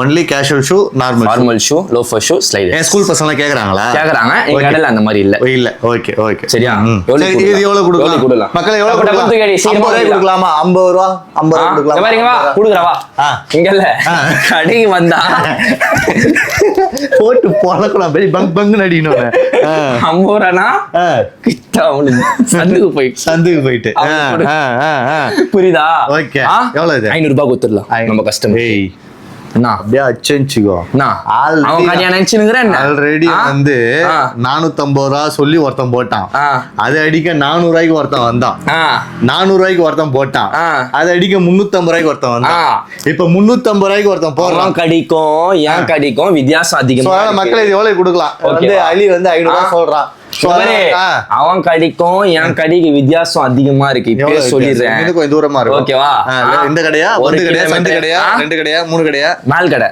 Only casual shoe, normal shoe, loafer shoe, slider. School பசங்க கேக்குறாங்களா? கேக்குறாங்க. எங்க கடையில அந்த மாதிரி இல்ல. ஓகே ஓகே சரியா? இது எவ்வளவு கொடுக்கலாம்? மக்களே எவ்வளவு கொடுக்கலாம்? 50 ரூபாய் கொடுக்கலாமா? 50 ரூபாய் 50 ரூபாய் கொடுக்கலாம். பாருங்க வா குடுக்குறா வா. இங்க இல்ல. கடைக்கு வந்தா போட்டு போலக்கலாம் பெரிய பங் பங் நடிக்கணும். 50 ரூபானா கிட்ட அவனுக்கு சந்துக்கு போயிட்டு புரியுதா? ஓகே எவ்வளவு இது? 500 ரூபாய் கொடுத்துடலாம் நம்ம கஸ்டமர். அப்படியே அச்சோ ஆல்ரெடி வந்து 450 ரூபா சொல்லி ஒருத்தன் போட்டான். அதை அடிக்க 400 ரூபாய்க்கு ஒருத்தன் வந்தான். 400 ரூபாய்க்கு ஒருத்தன் போட்டான். அதை அடிக்க 350 ரூபாய்க்கு ஒருத்தன் வந்தான். இப்ப 350 ரூபாய்க்கு ஒருத்தன் போடுறான். கடிக்கும் ஏன் கடிக்கும் வித்தியாசம் அதிகமா. மக்கள் இது எவ்வளவு கொடுக்கலாம்? அலி வந்து 500 ரூபாய் சொல்றான். அவன் கடிக்கும் என் கடிக்கு வித்தியாசம் அதிகமா இருக்கு. இப்ப சொல்லிடுறேன். கொஞ்சம் தூரமா இருக்கு. ஓகேவா? இந்த கடையா, ஒரு கடையா, 2 கடையா, 3 கடையா? மேல் கடை.